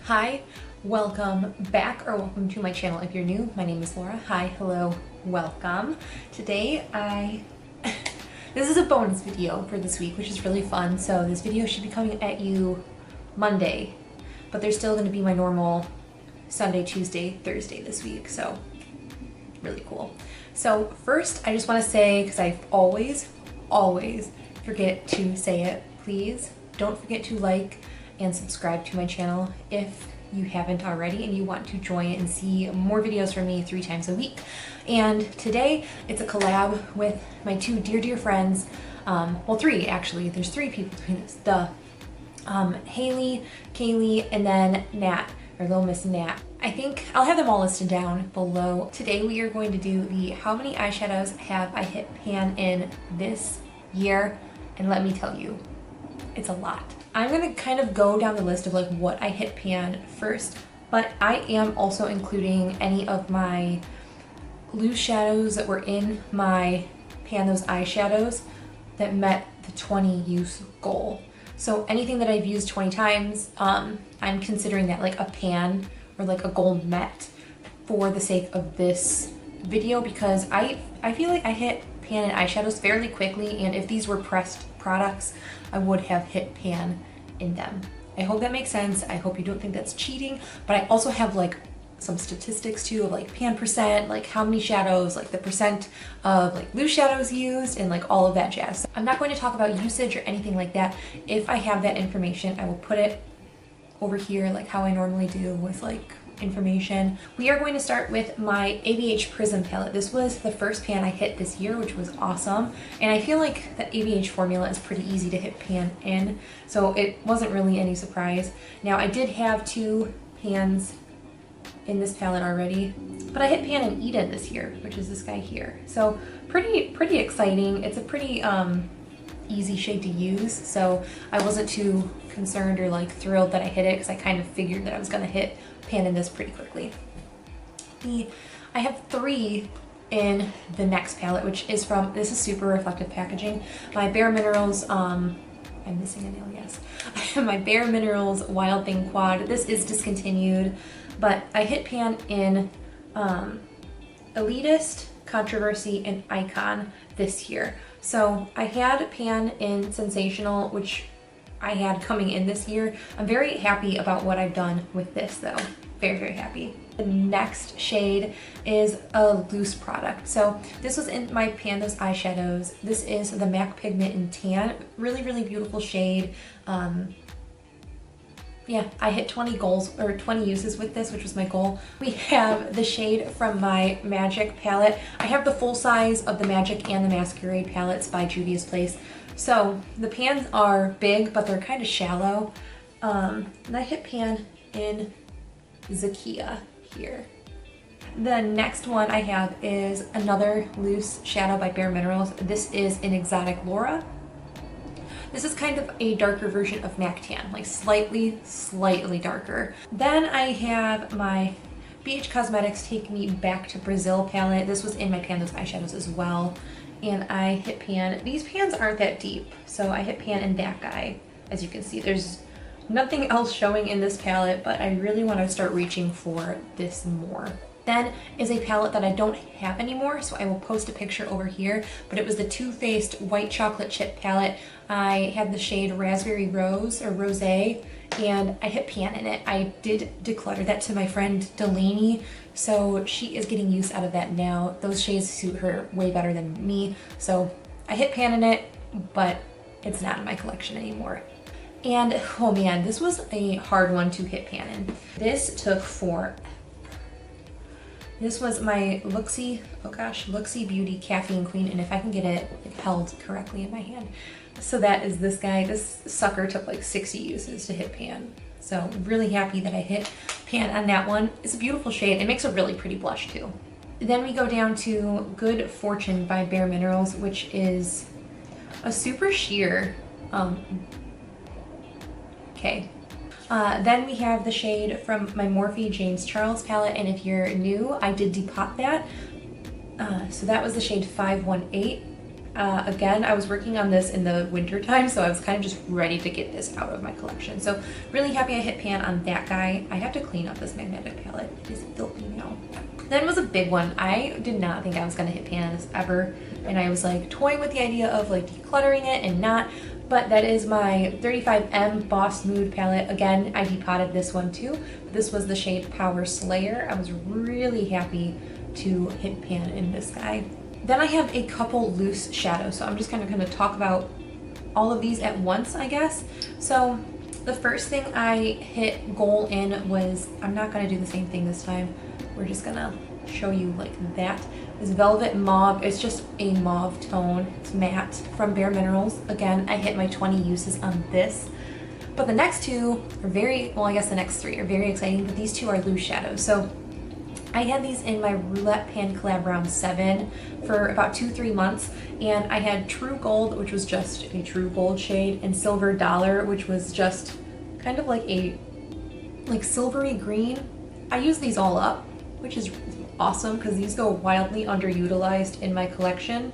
Hi, welcome back, or welcome to my channel if you're new. My name is Laura. Hi, hello, welcome. Today this is a bonus video for this week, which is really fun. So this video should be coming at you Monday, but there's still going to be my normal Sunday, Tuesday, Thursday this week, so really cool. So first, I just want to say, because I always forget to say it, please don't forget to like and subscribe to my channel if you haven't already and you want to join and see more videos from me 3 times a week. And today it's a collab with my two dear friends, well 3 actually, there's 3 people doing this. Haley, Kaylee, and then Nat, or Little Miss Nat. I think I'll have them all listed down below. Today we are going to do the how many eyeshadows have I hit pan in this year, and let me tell you, it's a lot. I'm gonna kind of go down the list of like what I hit pan first, but I am also including any of my loose shadows that were in my pan those eyeshadows that met the 20 use goal. So anything that I've used 20 times, I'm considering that like a pan or like a goal met for the sake of this video, because I feel like I hit pan and eyeshadows fairly quickly, and if these were pressed products, I would have hit pan in them. I hope that makes sense. I hope you don't think that's cheating, but I also have like some statistics too of like pan percent, like how many shadows, like the percent of like loose shadows used, and like all of that jazz. So I'm not going to talk about usage or anything like that. If I have that information, I will put it over here like how I normally do with like information. We are going to start with my ABH Prism palette. This was the first pan I hit this year, which was awesome, and I feel like the ABH formula is pretty easy to hit pan in, so it wasn't really any surprise. Now I did have 2 pans in this palette already, but I hit pan in Eden this year, which is this guy here, so pretty exciting. It's a pretty easy shade to use, so I wasn't too concerned or like thrilled that I hit it, because I kind of figured that I was gonna hit pan in this pretty quickly. I have 3 in the next palette, which is from, this is super reflective packaging, my bareMinerals, I'm missing a nail, yes. I have my bareMinerals Wild Thing Quad. This is discontinued, but I hit pan in Elitist, Controversy, and Icon this year. So I had pan in Sensational, which I had coming in this year. I'm very happy about what I've done with this though. Very happy. The next shade is a loose product. So this was in my pan those eyeshadows. This is the MAC Pigment in Tan. Really beautiful shade. Yeah, I hit 20 goals or 20 uses with this, which was my goal. We have the shade from my Magic palette. I have the full size of the Magic and the Masquerade palettes by Juvia's Place. So the pans are big, but they're kind of shallow. And I hit pan in Zakiya here. The next one I have is another loose shadow by bareMinerals. This is in Exotic Laura. This is kind of a darker version of MAC Tan, like slightly darker. Then I have my BH Cosmetics Take Me Back to Brazil palette. This was in my pan those eyeshadows as well, and I hit pan. These pans aren't that deep, so I hit pan in that guy. As you can see, there's nothing else showing in this palette, but I really want to start reaching for this more. Then is a palette that I don't have anymore, so I will post a picture over here, but it was the Too Faced White Chocolate Chip palette. I had the shade Raspberry Rose or Rosé, and I hit pan in it. I did declutter that to my friend 𝙇𝙞𝙣, so she is getting use out of that now. Those shades suit her way better than me, so I hit pan in it, but it's not in my collection anymore. And oh man, this was a hard one to hit pan in. This took forever. This was my Looxi, oh gosh, Looxi Beauty Caffeine Queen, and if I can get it held correctly in my hand. So that is this guy. This sucker took like 60 uses to hit pan. So really happy that I hit pan on that one. It's a beautiful shade. It makes a really pretty blush too. Then we go down to Good Fortune by bareMinerals, which is a super sheer, okay. Then we have the shade from my Morphe James Charles palette, and if you're new, I did depot that. So that was the shade 518. Again, I was working on this in the winter time, so I was kind of just ready to get this out of my collection. So really happy I hit pan on that guy. I have to clean up this magnetic palette. It is filthy now. Then was a big one. I did not think I was gonna hit pan on this ever, and I was like toying with the idea of like decluttering it and not, but that is my 35M Boss Mood palette. Again, I depotted this one too. This was the shade Power Slayer. I was really happy to hit pan in this guy. Then I have a couple loose shadows, so I'm just kind of gonna talk about all of these at once, I guess. So the first thing I hit goal in was, I'm not gonna do the same thing this time. We're just gonna show you like that. This Velvet Mauve, it's just a mauve tone. It's matte from bareMinerals. Again, I hit my 20 uses on this. But the next two are very, well, I guess the next three are very exciting, but these two are loose shadows. So I had these in my Roulette Pan Collab round 7 for about 2-3 months, and I had True Gold, which was just a true gold shade, and Silver Dollar, which was just kind of like a silvery green. I use these all up, which is awesome because these go wildly underutilized in my collection.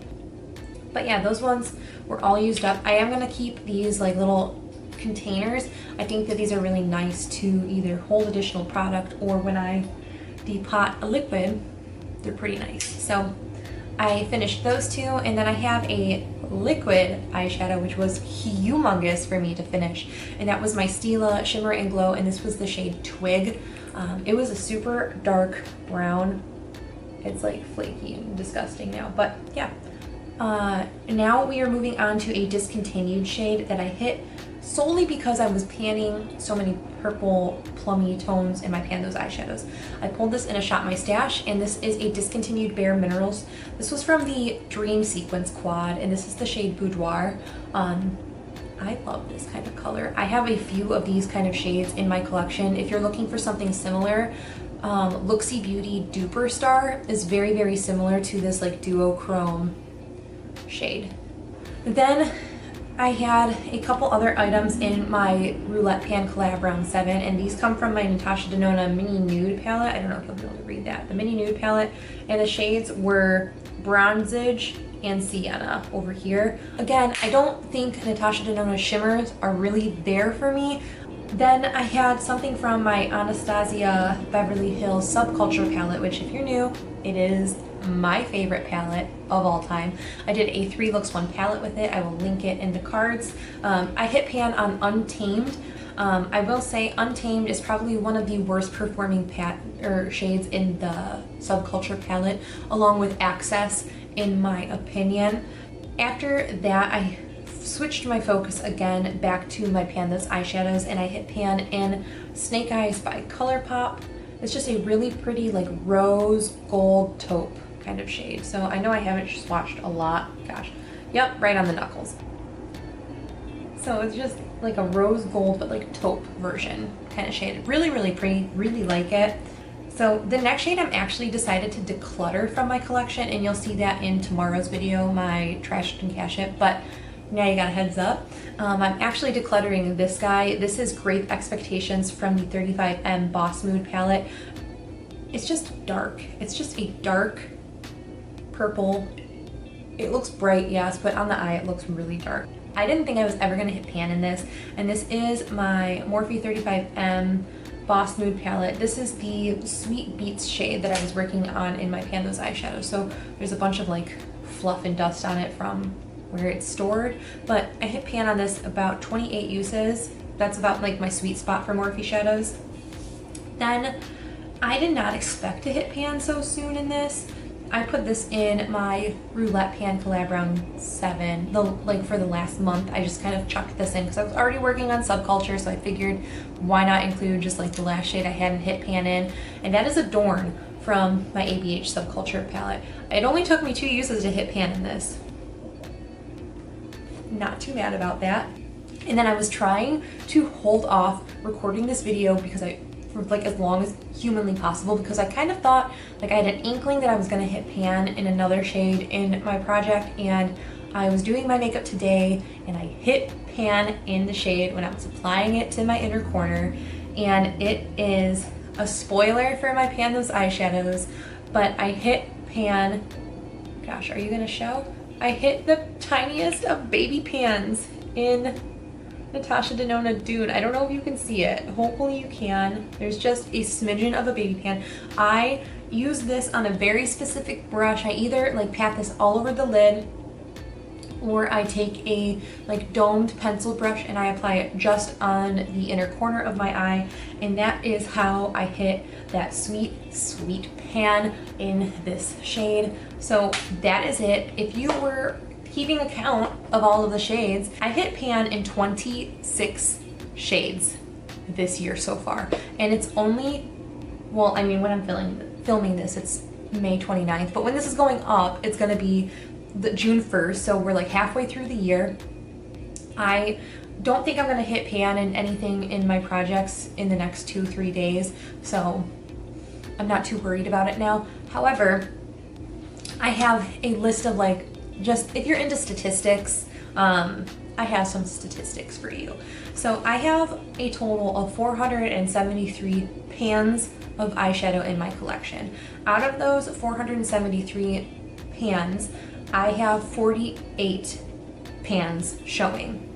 But yeah, those ones were all used up. I am gonna keep these like little containers. I think that these are really nice to either hold additional product, or when I depot a liquid, they're pretty nice. So I finished those two, and then I have a liquid eyeshadow which was humongous for me to finish, and that was my Stila Shimmer and Glow, and this was the shade Twig. It was a super dark brown. It's like flaky and disgusting now, but yeah. Now we are moving on to a discontinued shade that I hit solely because I was panning so many purple plummy tones in my Pan Those eyeshadows. I pulled this in a Shop My Stash, and this is a discontinued bareMinerals. This was from the Dream Sequence quad, and this is the shade Boudoir. I love this kind of color. I have a few of these kind of shades in my collection. If you're looking for something similar, Looxi Beauty Duper Star is very, very similar to this like duochrome shade. Then I had a couple other items in my Roulette Pan Collab round 7, and these come from my Natasha Denona Mini Nude palette. I don't know if you'll be able to read that. The Mini Nude palette, and the shades were Bronzage and Sienna over here. Again, I don't think Natasha Denona shimmers are really there for me. Then I had something from my Anastasia Beverly Hills Subculture palette, which if you're new, it is my favorite palette of all time. I did a 3 looks 1 palette with it. I will link it in the cards. I hit pan on Untamed. I will say Untamed is probably one of the worst performing shades in the Subculture palette, along with Access, in my opinion. After that, I switched my focus again back to my Pan Those eyeshadows, and I hit pan in Snake Eyes by Colourpop. It's just a really pretty like rose gold taupe kind of shade. So I know I haven't swatched a lot. Gosh, yep, right on the knuckles. So it's just like a rose gold but like taupe version kind of shade. Really, really pretty, really like it. So the next shade I'm actually decided to declutter from my collection, and you'll see that in tomorrow's video, my Trash It and Cash It, but now you got a heads up. I'm actually decluttering this guy. This is Grape Expectations from the 35M Boss Mood palette. It's just dark. It's just a dark purple. It looks bright, yes, but on the eye it looks really dark. I didn't think I was ever gonna hit pan in this, and this is my Morphe 35M Boss Mood palette. This is the Sweet Beets shade that I was working on in my Pan Those eyeshadow. So there's a bunch of like fluff and dust on it from where it's stored, but I hit pan on this about 28 uses. That's about like my sweet spot for Morphe shadows. Then I did not expect to hit pan so soon in this. I put this in my Roulette Pan Collab round 7, like for the last month. I just kind of chucked this in because I was already working on Subculture, so I figured why not include just like the last shade I hadn't hit pan in, and that is Adorn from my ABH Subculture palette. It only took me 2 uses to hit pan in this. Not too mad about that. And then I was trying to hold off recording this video because for like as long as humanly possible, because I kind of thought like I had an inkling that I was gonna hit pan in another shade in my project, and I was doing my makeup today and I hit pan in the shade when I was applying it to my inner corner, and it is a spoiler for my Pan Those eyeshadows, but I hit pan. Gosh, are you gonna show? I hit the tiniest of baby pans in Natasha Denona Dune. I don't know if you can see it. Hopefully you can. There's just a smidgen of a baby pan. I use this on a very specific brush. I either like pat this all over the lid, or I take a like domed pencil brush and I apply it just on the inner corner of my eye, and that is how I hit that sweet, sweet pan in this shade. So that is it. If you were keeping account of all of the shades, I hit pan in 26 shades this year so far, and it's only, well, I mean, when I'm filming this, it's May 29th, but when this is going up, it's gonna be the June 1st, so we're like halfway through the year. I don't think I'm gonna hit pan in anything in my projects in the next 2-3 days, so I'm not too worried about it now. However, I have a list of like, just if you're into statistics, I have some statistics for you. So I have a total of 473 pans of eyeshadow in my collection. Out of those 473 pans, I have 48 pans showing.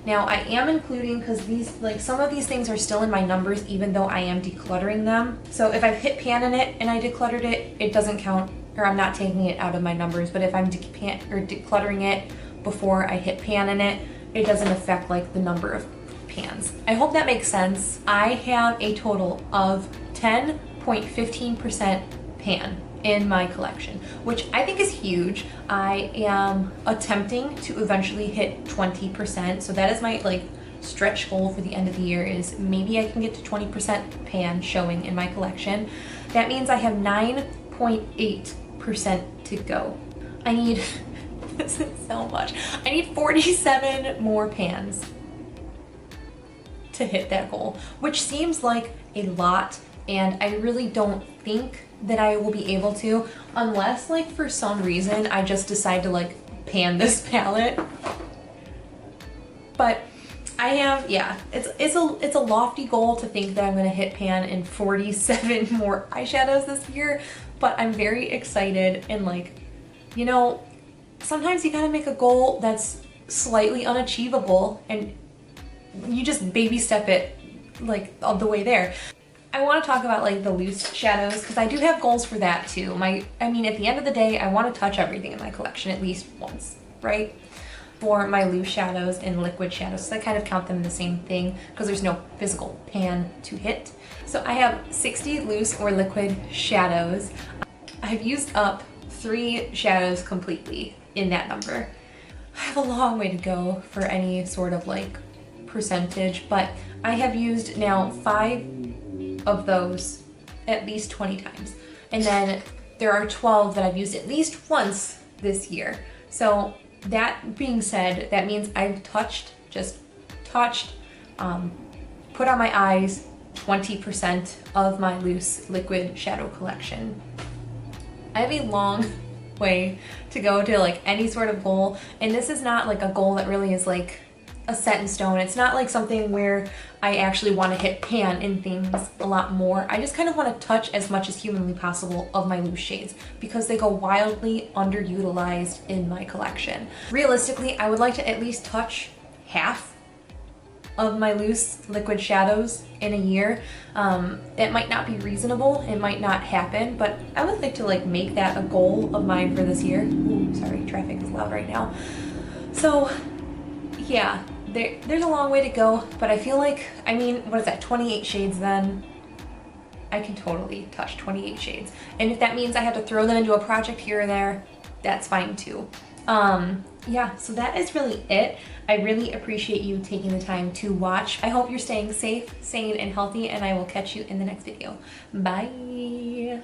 Now I am including, because these, like, some of these things are still in my numbers even though I am decluttering them. So if I've hit pan in it and I decluttered it, it doesn't count, or I'm not taking it out of my numbers. But if I'm decluttering it before I hit pan in it, it doesn't affect like the number of pans. I hope that makes sense. I have a total of 10.15% pan in my collection, which I think is huge. I am attempting to eventually hit 20%, so that is my like stretch goal for the end of the year, is maybe I can get to 20% pan showing in my collection. That means I have 9.8% to go. I need this is so much. I need 47 more pans to hit that goal, which seems like a lot, and I really don't think that I will be able to, unless like for some reason I just decide to like pan this palette. But I have, yeah, it's a lofty goal to think that I'm gonna hit pan in 47 more eyeshadows this year, but I'm very excited. And like, you know, sometimes you gotta make a goal that's slightly unachievable and you just baby step it like all the way there. I want to talk about like the loose shadows, because I do have goals for that too. I mean, at the end of the day, I want to touch everything in my collection at least once, right? For my loose shadows and liquid shadows, so I kind of count them the same thing because there's no physical pan to hit. So I have 60 loose or liquid shadows. I've used up 3 shadows completely in that number. I have a long way to go for any sort of like percentage, but I have used now 5 of those at least 20 times. And then there are 12 that I've used at least once this year. So that being said, that means I've just touched, put on my eyes 20% of my loose liquid shadow collection. I have a long way to go to like any sort of goal, and this is not like a goal that really is like a set in stone. It's not like something where I actually want to hit pan in things a lot more. I just kind of want to touch as much as humanly possible of my loose shades because they go wildly underutilized in my collection. Realistically, I would like to at least touch half of my loose liquid shadows in a year. It might not be reasonable, it might not happen, but I would like to like make that a goal of mine for this year. Ooh, sorry, traffic is loud right now. So yeah, there's a long way to go, but I feel like, I mean, what is that, 28 shades then? I can totally touch 28 shades. And if that means I have to throw them into a project here or there, that's fine too. Yeah, so that is really it. I really appreciate you taking the time to watch. I hope you're staying safe, sane, and healthy, and I will catch you in the next video. Bye!